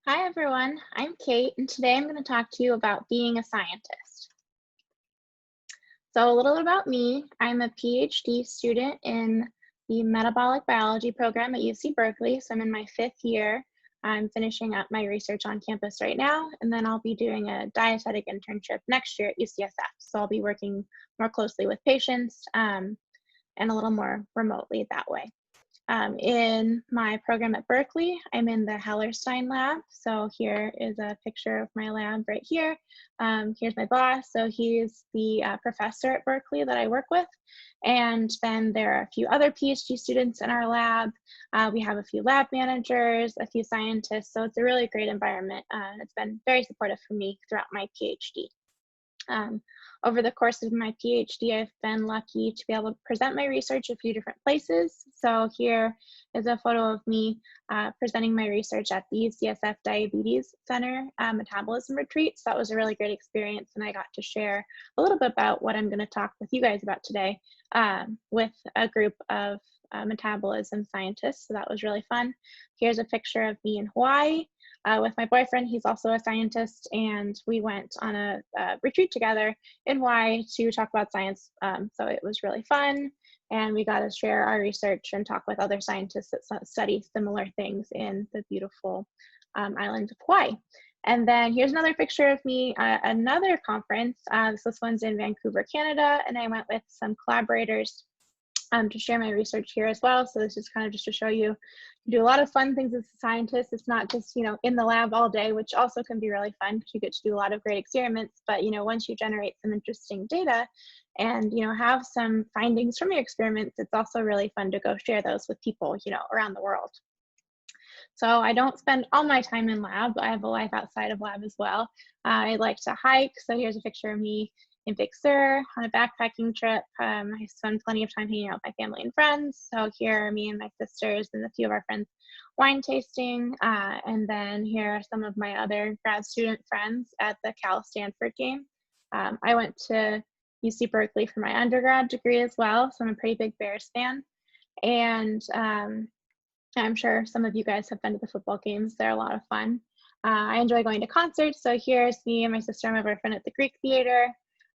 Hi everyone, I'm Kate, and today I'm going to talk to you about being a scientist. So a little about me, I'm a PhD student in the metabolic biology program at UC Berkeley, so I'm in my 5th year. I'm finishing up my research on campus right now, and then I'll be doing a dietetic internship next year at UCSF. So I'll be working more closely with patients and a little more remotely that way. In my program at Berkeley, I'm in the Hellerstein lab. So here is a picture of my lab right here. Here's my boss. So he's the professor at Berkeley that I work with. And then there are a few other PhD students in our lab. We have a few lab managers, a few scientists. So it's a really great environment. It's been very supportive for me throughout my PhD. Over the course of my PhD, I've been lucky to be able to present my research a few different places. So here is a photo of me presenting my research at the UCSF Diabetes Center Metabolism Retreat. So that was a really great experience, and I got to share a little bit about what I'm going to talk with you guys about today with a group of metabolism scientists. So that was really fun. Here's a picture of me in Hawaii. With my boyfriend. He's also a scientist, and we went on a retreat together in Hawaii to talk about science. So it was really fun, and we got to share our research and talk with other scientists that study similar things in the beautiful island of Hawaii. And then here's another picture of me, another conference. This one's in Vancouver, Canada, and I went with some collaborators to share my research here as well. So this is kind of just to show you do a lot of fun things as a scientist. It's not just, in the lab all day, which also can be really fun because you get to do a lot of great experiments. But, once you generate some interesting data and, have some findings from your experiments, it's also really fun to go share those with people, around the world. So I don't spend all my time in lab. I have a life outside of lab as well. I like to hike. So here's a picture of me in Big Sur on a backpacking trip. I spend plenty of time hanging out with my family and friends. So here are me and my sisters and a few of our friends wine tasting. And then here are some of my other grad student friends at the Cal Stanford game. I went to UC Berkeley for my undergrad degree as well. So I'm a pretty big Bears fan. And I'm sure some of you guys have been to the football games. They're a lot of fun. I enjoy going to concerts. So here's me and my sister and my boyfriend at the Greek Theater.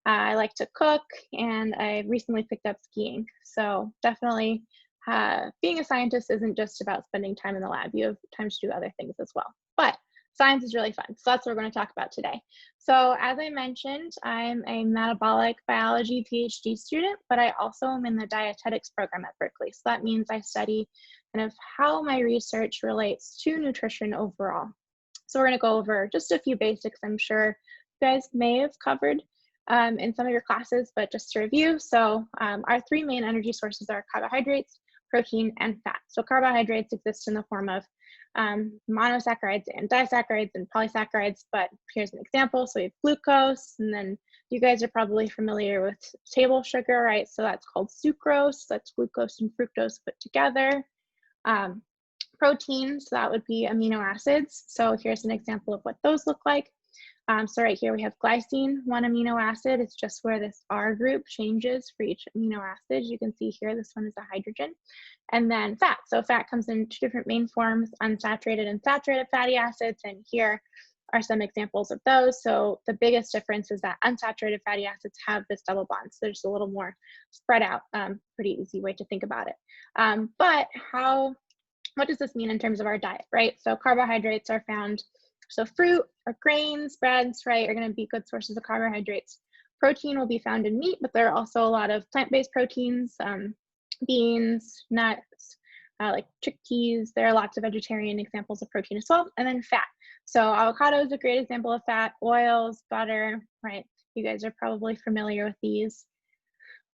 I like to cook, and I recently picked up skiing. So definitely being a scientist isn't just about spending time in the lab. You have time to do other things as well. But science is really fun. So that's what we're going to talk about today. So as I mentioned, I'm a metabolic biology PhD student, but I also am in the dietetics program at Berkeley. So that means I study kind of how my research relates to nutrition overall. So we're going to go over just a few basics I'm sure you guys may have covered in some of your classes, but just to review. So our three main energy sources are carbohydrates, protein, and fat. So carbohydrates exist in the form of monosaccharides and disaccharides and polysaccharides, but here's an example. So we have glucose, and then you guys are probably familiar with table sugar, right? So that's called sucrose. That's glucose and fructose put together. Proteins, so that would be amino acids. So here's an example of what those look like. So right here we have glycine, one amino acid. It's just where this R group changes for each amino acid. You can see here, this one is a hydrogen. And then fat. So fat comes in two different main forms, unsaturated and saturated fatty acids. And here are some examples of those. So the biggest difference is that unsaturated fatty acids have this double bond. So they're just a little more spread out, pretty easy way to think about it. But what does this mean in terms of our diet, right? So carbohydrates are found, so fruit or grains, breads, right, are going to be good sources of carbohydrates. Protein will be found in meat, but there are also a lot of plant-based proteins, beans, nuts, like chickpeas. There are lots of vegetarian examples of protein as well. And then fat. So avocado is a great example of fat, oils, butter, right? You guys are probably familiar with these.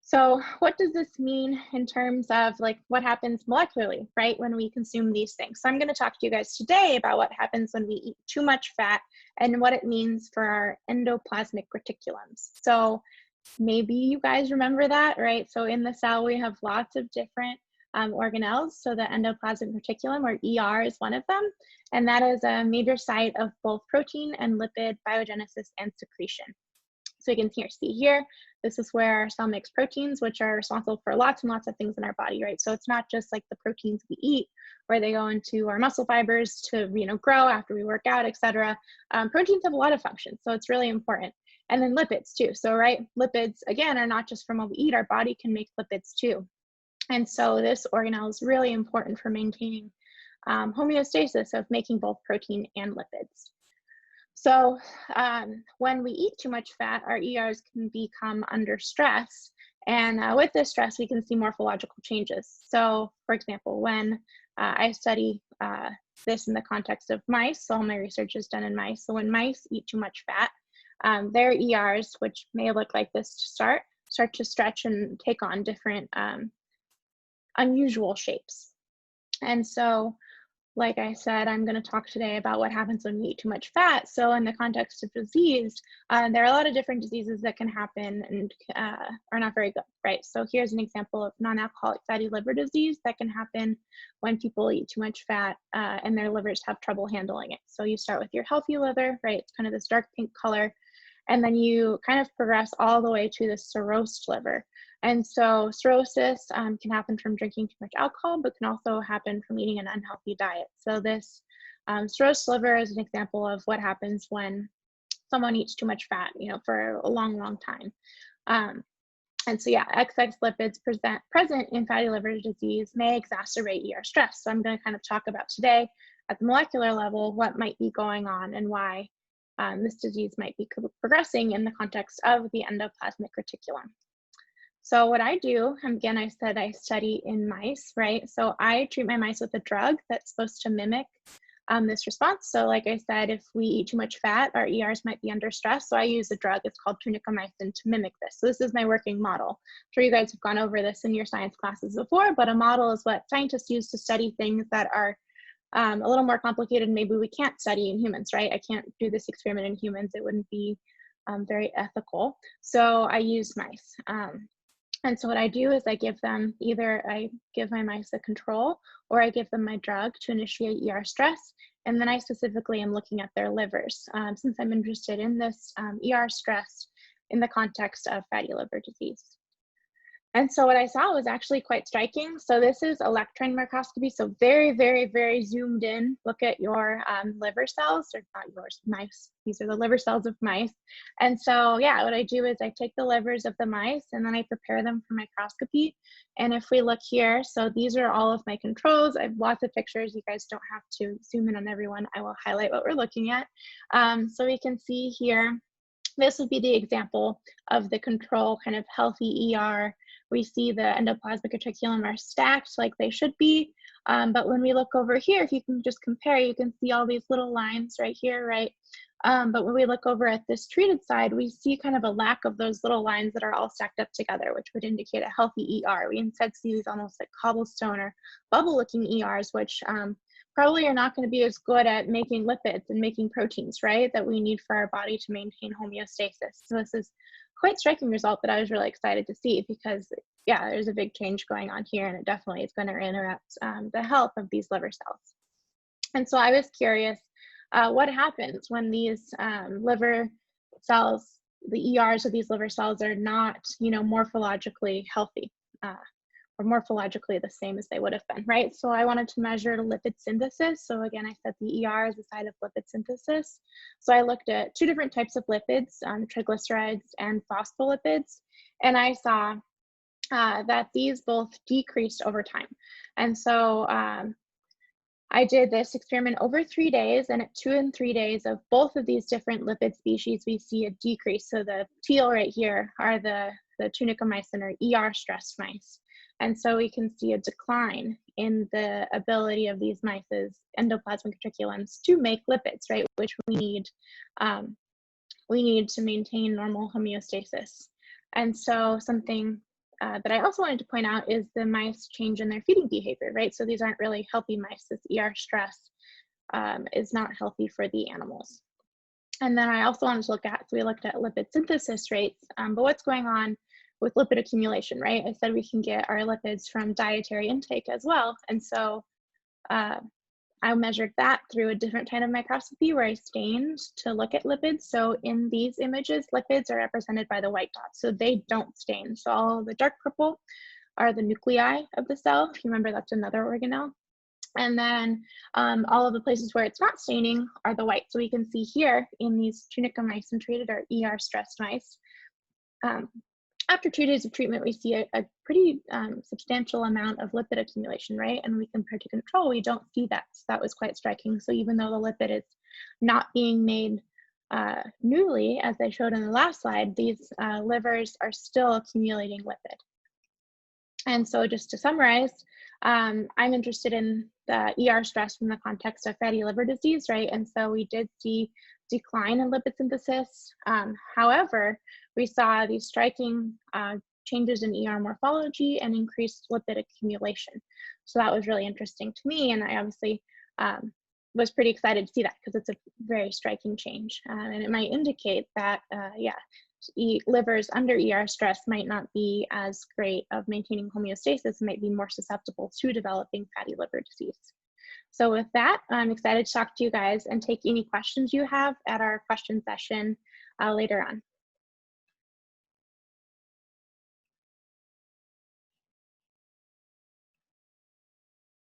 So what does this mean in terms of like what happens molecularly, right, when we consume these things? So I'm going to talk to you guys today about what happens when we eat too much fat and what it means for our endoplasmic reticulums. So maybe you guys remember that, right? So in the cell, we have lots of different organelles. So the endoplasmic reticulum, or ER, is one of them. And that is a major site of both protein and lipid biogenesis and secretion. So you can see here, this is where our cell makes proteins, which are responsible for lots and lots of things in our body, right? So it's not just like the proteins we eat, where they go into our muscle fibers to, grow after we work out, etc. Proteins have a lot of functions, so it's really important. And then lipids too. So, right, lipids, again, are not just from what we eat. Our body can make lipids too. And so this organelle is really important for maintaining homeostasis of making both protein and lipids. So when we eat too much fat, our ERs can become under stress. And with this stress, we can see morphological changes. So for example, when I study this in the context of mice, so all my research is done in mice. So when mice eat too much fat, their ERs, which may look like this to start to stretch and take on different unusual shapes. And so, like I said, I'm going to talk today about what happens when we eat too much fat. So in the context of disease, there are a lot of different diseases that can happen and are not very good, right? So here's an example of non-alcoholic fatty liver disease that can happen when people eat too much fat and their livers have trouble handling it. So you start with your healthy liver, right? It's kind of this dark pink color. And then you kind of progress all the way to the cirrhosed liver. And so cirrhosis can happen from drinking too much alcohol, but can also happen from eating an unhealthy diet. So this cirrhosed liver is an example of what happens when someone eats too much fat, for a long, long time. And so yeah, excess lipids present in fatty liver disease may exacerbate ER stress. So I'm going to kind of talk about today at the molecular level what might be going on and why this disease might be progressing in the context of the endoplasmic reticulum. So what I do, again, I said I study in mice, right? So I treat my mice with a drug that's supposed to mimic this response. So like I said, if we eat too much fat, our ERs might be under stress. So I use a drug, it's called tunicamycin, to mimic this. So this is my working model. I'm sure you guys have gone over this in your science classes before, but a model is what scientists use to study things that are a little more complicated. Maybe we can't study in humans, right? I can't do this experiment in humans. It wouldn't be very ethical. So I use mice. And so what I do is I give them, either I give my mice a control or I give them my drug to initiate ER stress. And then I specifically am looking at their livers since I'm interested in this ER stress in the context of fatty liver disease. And so what I saw was actually quite striking. So this is electron microscopy. So very, very, very zoomed in. Look at your liver cells, or not yours, mice. These are the liver cells of mice. And so yeah, what I do is I take the livers of the mice and then I prepare them for microscopy. And if we look here, so these are all of my controls. I have lots of pictures. You guys don't have to zoom in on everyone. I will highlight what we're looking at. So we can see here, this would be the example of the control kind of healthy ER. We see the endoplasmic reticulum are stacked like they should be. But when we look over here, if you can just compare, you can see all these little lines right here, right? But when we look over at this treated side, we see kind of a lack of those little lines that are all stacked up together, which would indicate a healthy ER. We instead see these almost like cobblestone or bubble-looking ERs, which probably are not going to be as good at making lipids and making proteins, right, that we need for our body to maintain homeostasis. So this is quite striking result that I was really excited to see, because yeah, there's a big change going on here, and it definitely is going to interrupt the health of these liver cells. And so I was curious, what happens when these liver cells, the ERs of these liver cells, are not, morphologically healthy, or morphologically the same as they would have been, right? So I wanted to measure lipid synthesis. So again, I said the ER is the site of lipid synthesis. So I looked at two different types of lipids, triglycerides and phospholipids, and I saw that these both decreased over time. And so I did this experiment over 3 days, and at 2 and 3 days of both of these different lipid species, we see a decrease. So the teal right here are the tunicamycin or ER stressed mice. And so we can see a decline in the ability of these mice's endoplasmic reticulums to make lipids, right, which we need to maintain normal homeostasis. And so something that I also wanted to point out is the mice change in their feeding behavior, right? So these aren't really healthy mice. This ER stress is not healthy for the animals. And then I also wanted to look at, so we looked at lipid synthesis rates, but what's going on with lipid accumulation, right? I said we can get our lipids from dietary intake as well. And so I measured that through a different kind of microscopy where I stained to look at lipids. So in these images, lipids are represented by the white dots, so they don't stain. So all the dark purple are the nuclei of the cell. If you remember, that's another organelle. And then all of the places where it's not staining are the white. So we can see here in these tunica mice and treated or ER stressed mice, after 2 days of treatment, we see a pretty substantial amount of lipid accumulation, right? And we compare to control, we don't see that. So that was quite striking. So even though the lipid is not being made newly, as I showed in the last slide, these livers are still accumulating lipid. And so just to summarize, I'm interested in the ER stress from the context of fatty liver disease, right? And so we did see decline in lipid synthesis. However, we saw these striking changes in ER morphology and increased lipid accumulation. So that was really interesting to me. And I obviously was pretty excited to see that because it's a very striking change. And it might indicate that, yeah, livers under ER stress might not be as great of maintaining homeostasis, might be more susceptible to developing fatty liver disease. So with that, I'm excited to talk to you guys and take any questions you have at our question session later on.